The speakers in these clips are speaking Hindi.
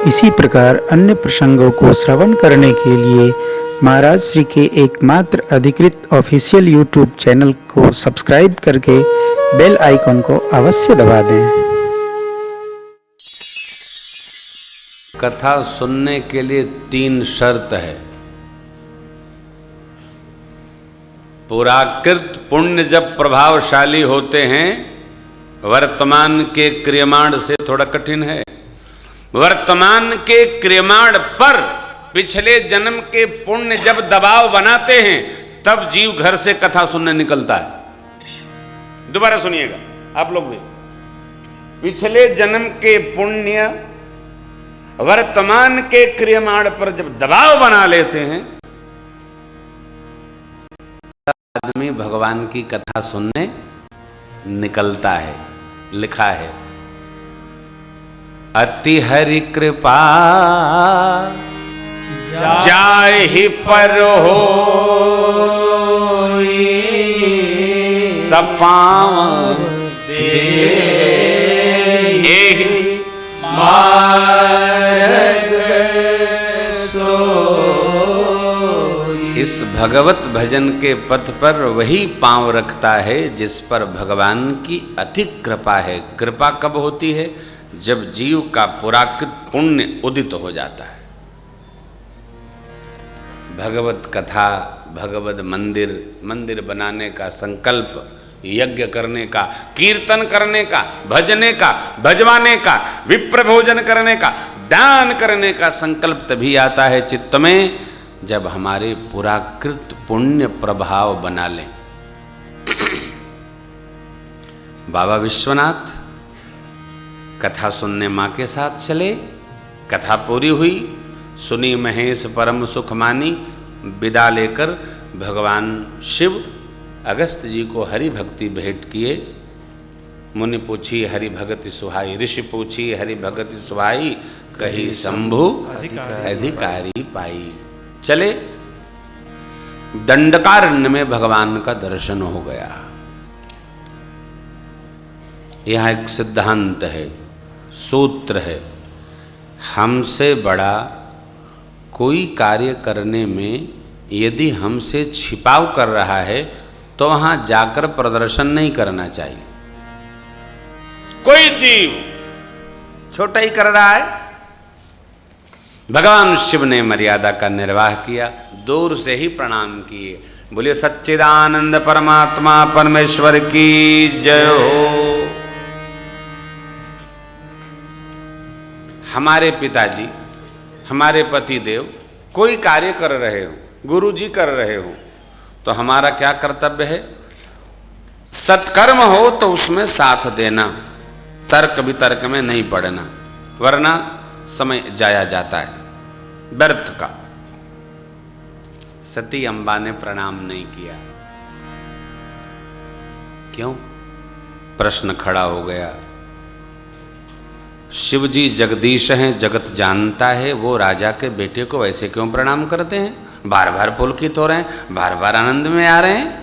इसी प्रकार अन्य प्रसंगों को श्रवण करने के लिए महाराज श्री के एकमात्र अधिकृत ऑफिशियल यूट्यूब चैनल को सब्सक्राइब करके बेल आइकन को अवश्य दबा दें। कथा सुनने के लिए 3 शर्त है। पुराकृत पुण्य जब प्रभावशाली होते हैं, वर्तमान के क्रियमाण से थोड़ा कठिन है। वर्तमान के क्रियमाण पर पिछले जन्म के पुण्य जब दबाव बनाते हैं, तब जीव घर से कथा सुनने निकलता है। दोबारा सुनिएगा आप लोग भी। पिछले जन्म के पुण्य वर्तमान के क्रियमाण पर जब दबाव बना लेते हैं, आदमी भगवान की कथा सुनने निकलता है। लिखा है, अति हरि कृपा जाहि पर हो तब पाँव दे मार्ग सोई। इस भगवत भजन के पथ पर वही पांव रखता है जिस पर भगवान की अति कृपा है। कृपा कब होती है? जब जीव का पुराकृत पुण्य उदित हो जाता है। भगवत कथा, भगवत मंदिर बनाने का संकल्प, यज्ञ करने का, कीर्तन करने का, भजने का, भजवाने का, विप्र भोजन करने का, दान करने का संकल्प तभी आता है चित्त में जब हमारे पुराकृत पुण्य प्रभाव बना लें। बाबा विश्वनाथ कथा सुनने माँ के साथ चले, कथा पूरी हुई, सुनी महेश परम सुख मानी, विदा लेकर भगवान शिव अगस्त जी को हरि भक्ति भेंट किए। मुनि पूछी हरि भगति सुहाई, ऋषि पूछी हरि भगति सुहाई, कही शंभु अधिकारी पाई। चले, दंडकारण्य में भगवान का दर्शन हो गया। यहाँ एक सिद्धांत है, सूत्र है, हमसे बड़ा कोई कार्य करने में यदि हमसे छिपाव कर रहा है तो वहां जाकर प्रदर्शन नहीं करना चाहिए। कोई जीव छोटा ही कर रहा है, भगवान शिव ने मर्यादा का निर्वाह किया, दूर से ही प्रणाम किए। बोलिए सच्चिदानंद परमात्मा परमेश्वर की जय हो। हमारे पिताजी, हमारे पति देव कोई कार्य कर रहे हो, गुरु जी कर रहे हो, तो हमारा क्या कर्तव्य है? सत्कर्म हो तो उसमें साथ देना, तर्क वितर्क में नहीं पड़ना, वरना समय जाया जाता है व्यर्थ का। सती अम्बा ने प्रणाम नहीं किया। क्यों? प्रश्न खड़ा हो गया। शिव जी जगदीश हैं, जगत जानता है, वो राजा के बेटे को वैसे क्यों प्रणाम करते हैं? बार बार पुलकित हो रहे हैं, बार बार आनंद में आ रहे हैं।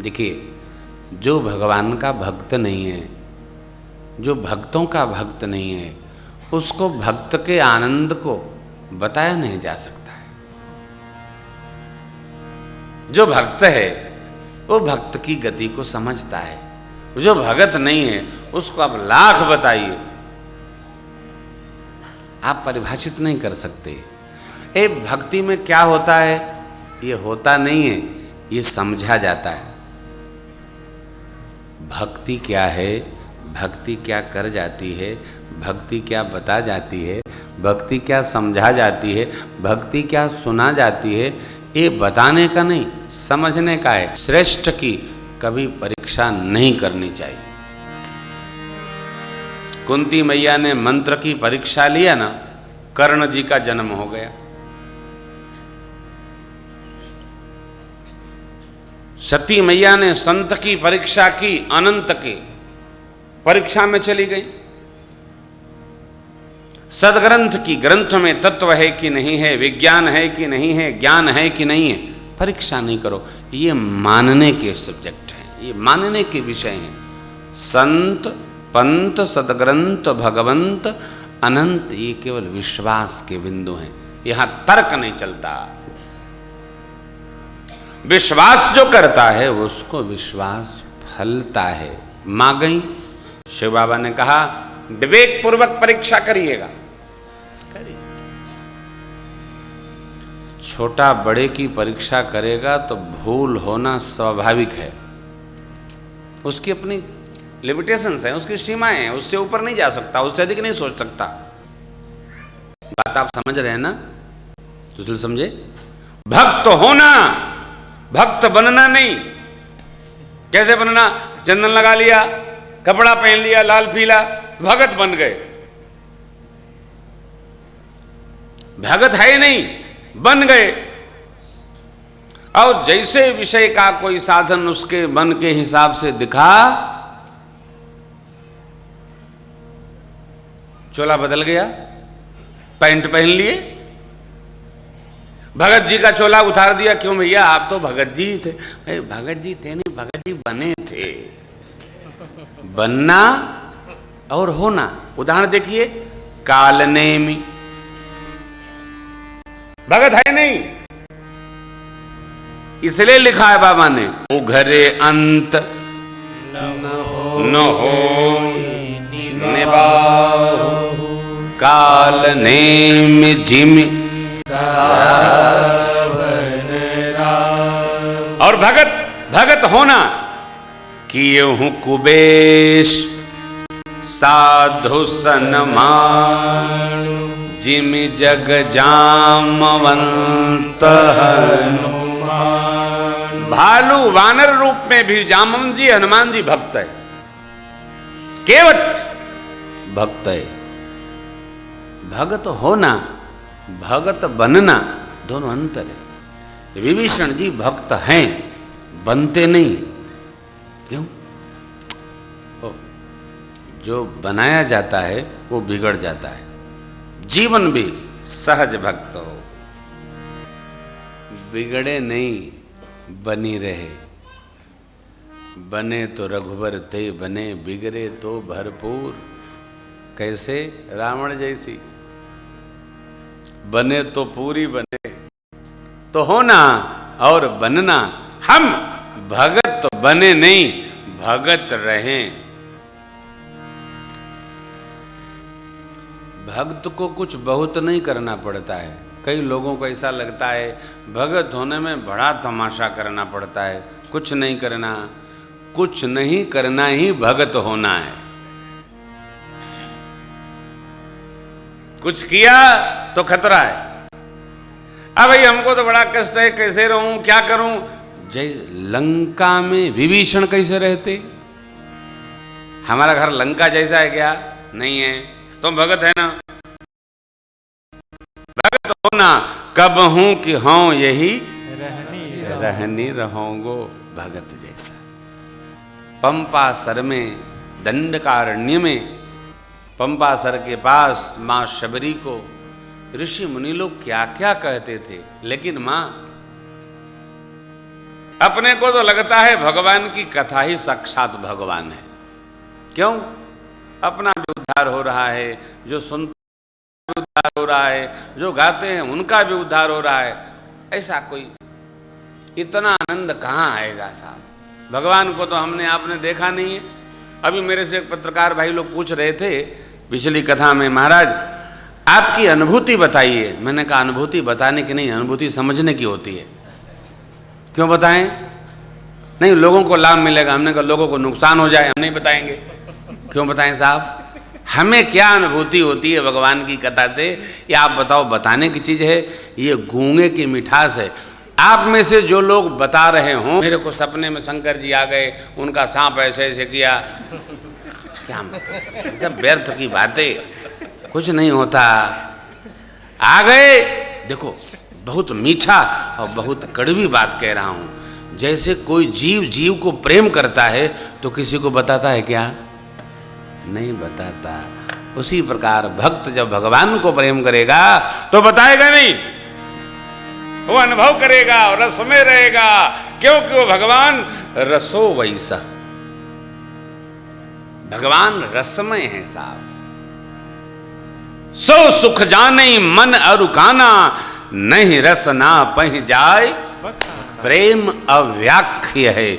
देखिए, जो भगवान का भक्त नहीं है, जो भक्तों का भक्त नहीं है, उसको भक्त के आनंद को बताया नहीं जा सकता है। जो भक्त है वो भक्त की गति को समझता है। जो भगत नहीं है उसको आप लाख बताइए, आप परिभाषित नहीं कर सकते। ए भक्ति में क्या होता है ये होता नहीं है, ये समझा जाता है। भक्ति क्या है, भक्ति क्या कर जाती है, भक्ति क्या बता जाती है, भक्ति क्या समझा जाती है, भक्ति क्या सुना जाती है, ये बताने का नहीं, समझने का है। श्रेष्ठ की कभी परीक्षा नहीं करनी चाहिए। कुंती मैया ने मंत्र की परीक्षा लिया ना, कर्ण जी का जन्म हो गया। सती मैया ने संत की परीक्षा की, अनंत की परीक्षा में चली गई। सदग्रंथ की, ग्रंथ में तत्व है कि नहीं है, विज्ञान है कि नहीं है, ज्ञान है कि नहीं है, परीक्षा नहीं करो। ये मानने के सब्जेक्ट हैं, ये मानने के विषय हैं। संत पंत सदग्रंथ भगवंत अनंत, ये केवल विश्वास के बिंदु हैं। यहां तर्क नहीं चलता। विश्वास जो करता है उसको विश्वास फलता है। मां गई, शिव बाबा ने कहा विवेक पूर्वक परीक्षा करिएगा। करिए। छोटा बड़े की परीक्षा करेगा तो भूल होना स्वाभाविक है। उसकी अपनी लिमिटेशंस हैं, उसकी सीमाएं हैं, उससे ऊपर नहीं जा सकता, उससे अधिक नहीं सोच सकता। बात आप समझ रहे हैं ना? तो दिल समझे। भक्त होना, भक्त बनना नहीं। कैसे बनना? चंदन लगा लिया, कपड़ा पहन लिया लाल पीला, भगत बन गए। भगत है ही नहीं, बन गए। और जैसे विषय का कोई साधन उसके मन के हिसाब से दिखा, चोला बदल गया, पैंट पहन लिए, भगत जी का चोला उतार दिया। क्यों भैया, आप तो भगत जी थे। अरे भगत जी थे नहीं, भगत जी बने थे। बनना और होना। उदाहरण देखिए, कालनेमी, भगत है नहीं, इसलिए लिखा है बाबा ने, उघरे अंत न हो निभाओ, कालनेमी जिमि। और भगत होना, किए हूं कुबेश साधु सन्मान, जिमि जग जामवंत हनुमान। भालू वानर रूप में भी जामवन जी, हनुमान जी भक्त है, केवट भक्त है। भगत होना, भगत बनना, दोनों अंतर है। विभीषण जी भक्त हैं, बनते नहीं। क्यों? जो बनाया जाता है वो बिगड़ जाता है। जीवन भी सहज भक्त हो, बिगड़े नहीं, बनी रहे। बने तो रघुबर ते बने, बिगड़े तो भरपूर। कैसे? रावण जैसी। बने तो पूरी बने। तो होना और बनना। हम भगत तो बने नहीं, भगत रहें। भक्त को कुछ बहुत नहीं करना पड़ता है। कई लोगों को ऐसा लगता है भगत होने में बड़ा तमाशा करना पड़ता है। कुछ नहीं करना, कुछ नहीं करना ही भगत होना है। कुछ किया तो खतरा है। अब भाई हमको तो बड़ा कष्ट है, कैसे रहूं, क्या करूं? जय लंका में विभीषण कैसे रहते? हमारा घर लंका जैसा है क्या? नहीं है। तुम भगत है ना? भगत होना कब हूं कि हूं यही रहनी रहोगो, भगत जैसा। पंपासर में, दंडकारण्य में, पंपासर के पास मां शबरी को ऋषि मुनि लोग क्या क्या कहते थे, लेकिन मां, अपने को तो लगता है भगवान की कथा ही साक्षात भगवान है। क्यों? अपना भी उद्धार हो रहा है, जो सुनते भी उद्धार हो रहा है, जो गाते हैं उनका भी उद्धार हो रहा है। ऐसा कोई इतना आनंद कहाँ आएगा साहब? भगवान को तो हमने आपने देखा नहीं है। अभी मेरे से एक पत्रकार भाई लोग पूछ रहे थे पिछली कथा में, महाराज आपकी अनुभूति बताइए। मैंने कहा अनुभूति बताने की नहीं, अनुभूति समझने की होती है। क्यों बताएं? नहीं, लोगों को लाभ मिलेगा। हमने कहा लोगों को नुकसान हो जाए, हम नहीं बताएंगे। क्यों बताएं साहब? हमें क्या अनुभूति होती है भगवान की कथा से, ये आप बताओ। बताने की चीज़ है, ये गूंगे की मिठास है। आप में से जो लोग बता रहे हों, मेरे को सपने में शंकर जी आ गए, उनका सांप ऐसे ऐसे किया, क्या मतलब? सब व्यर्थ की बातें, कुछ नहीं होता। आ गए, देखो बहुत मीठा और बहुत कड़वी बात कह रहा हूँ। जैसे कोई जीव जीव को प्रेम करता है तो किसी को बताता है क्या? नहीं बताता। उसी प्रकार भक्त जब भगवान को प्रेम करेगा तो बताएगा नहीं, वो अनुभव करेगा और रस में रहेगा, क्योंकि वो भगवान रसो वैसा। भगवान रसमय है साहब। सो सुख जाने मन अरुकाना, नहीं रस ना पह जाए। प्रेम अव्याख्य है।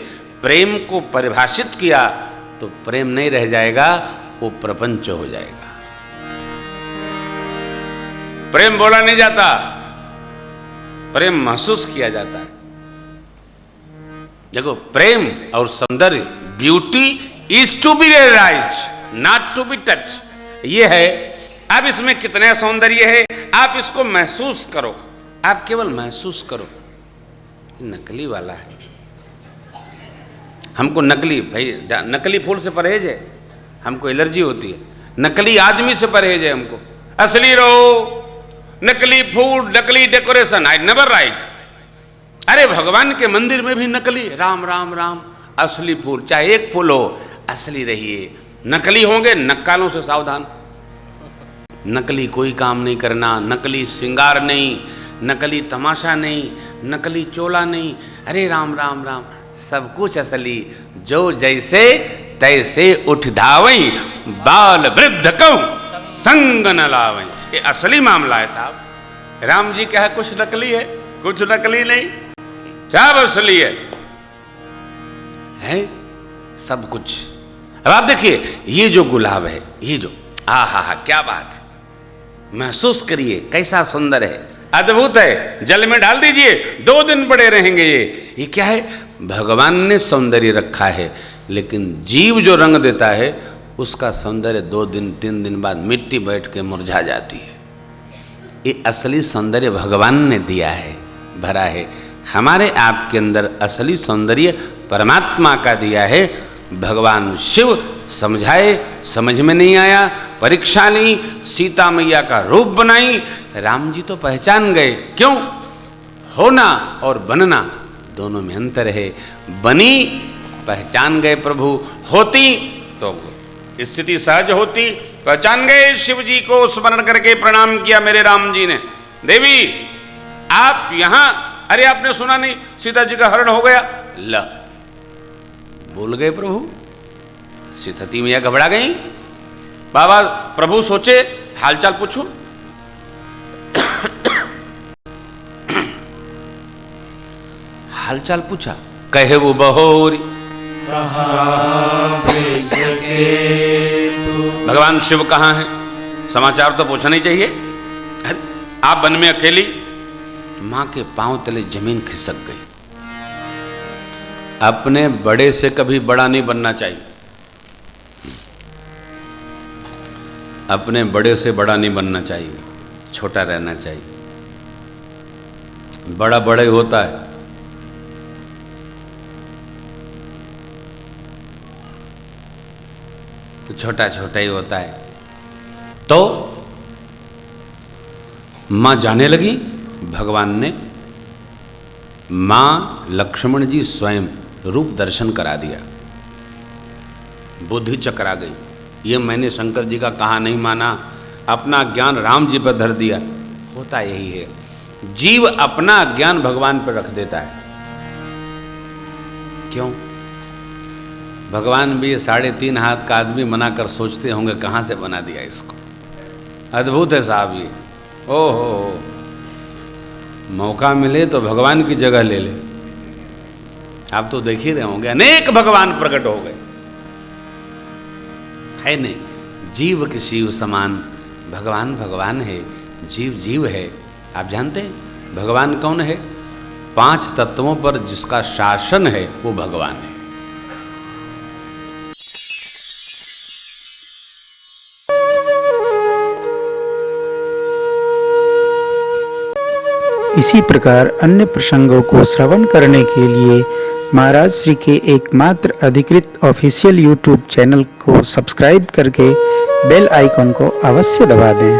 प्रेम को परिभाषित किया तो प्रेम नहीं रह जाएगा, वो प्रपंच हो जाएगा। प्रेम बोला नहीं जाता, प्रेम महसूस किया जाता है। देखो, प्रेम और सौंदर्य, beauty is to be realise not to be touch, ये है। अब इसमें कितना सौंदर्य है आप इसको महसूस करो, आप केवल महसूस करो। नकली वाला है, हमको नकली, भाई नकली फूल से परहेज है, हमको एलर्जी होती है। नकली आदमी से परहेज है हमको। असली रहो, नकली फूल, नकली डेकोरेशन, आई नेवर लाइक। अरे भगवान के मंदिर में भी नकली, राम राम राम, असली फूल, चाहे एक फूल हो, असली रहिए। नकली होंगे, नक्कालों से सावधान। नकली कोई काम नहीं करना, नकली श्रृंगार नहीं, नकली तमाशा नहीं, नकली चोला नहीं। अरे राम राम राम, सब कुछ असली। जो जैसे तैसे उठ धावई, बाल वृद्ध को संग न लावई। ये असली मामला है साहब। राम जी क्या है, कुछ नकली है, कुछ नकली नहीं, सब असली है सब कुछ। अब आप देखिए, ये जो गुलाब है, ये जो हा क्या बात है, महसूस करिए कैसा सुंदर है, अद्भुत है। जल में डाल दीजिए, 2 दिन पड़े रहेंगे। ये क्या है, भगवान ने सौंदर्य रखा है, लेकिन जीव जो रंग देता है उसका सौंदर्य 2 दिन 3 दिन बाद मिट्टी बैठ के मुरझा जाती है। ये असली सौंदर्य भगवान ने दिया है, भरा है। हमारे आपके अंदर असली सौंदर्य परमात्मा का दिया है। भगवान शिव समझाए, समझ में नहीं आया, परीक्षा ली, सीता मैया का रूप बनाई। राम जी तो पहचान गए, क्यों? होना और बनना दोनों में अंतर है। बनी, पहचान गए प्रभु, होती तो स्थिति सहज होती। पहचान गए शिव जी को, स्मरण करके प्रणाम किया मेरे राम जी ने। देवी आप यहां, अरे आपने सुना नहीं सीता जी का हरण हो गया? ल बोल गए प्रभु। सीता मैया घबरा गई। बाबा प्रभु सोचे हालचाल पूछूं। हालचाल पूछा, कहे वो बहोरी। भगवान शिव कहाँ हैं? समाचार तो पूछना ही चाहिए। अरे आप वन में अकेली। मां के पांव तले जमीन खिसक गई। अपने बड़े से कभी बड़ा नहीं बनना चाहिए, अपने बड़े से बड़ा नहीं बनना चाहिए, छोटा रहना चाहिए। बड़ा बड़ा ही होता है, तो छोटा छोटा ही होता है। तो मां जाने लगी। भगवान ने मां लक्ष्मण जी स्वयं रूप दर्शन करा दिया। बुद्धि चकरा गई। ये मैंने शंकर जी का कहा नहीं माना, अपना ज्ञान राम जी पर धर दिया। होता यही है, जीव अपना ज्ञान भगवान पर रख देता है। क्यों? भगवान भी 3.5 हाथ का आदमी बनाकर सोचते होंगे कहाँ से बना दिया इसको। अद्भुत है साहब ये। ओहो, मौका मिले तो भगवान की जगह ले ले। आप तो देख ही रहे होंगे, अनेक भगवान प्रकट हो गए, है नहीं? जीव के शिव समान भगवान भगवान है, जीव जीव है। आप जानते हैं भगवान कौन है? 5 तत्वों पर जिसका शासन है वो भगवान है। इसी प्रकार अन्य प्रसंगों को श्रवण करने के लिए महाराज श्री के एकमात्र अधिकृत ऑफिशियल यूट्यूब चैनल को सब्सक्राइब करके बेल आइकॉन को अवश्य दबा दें।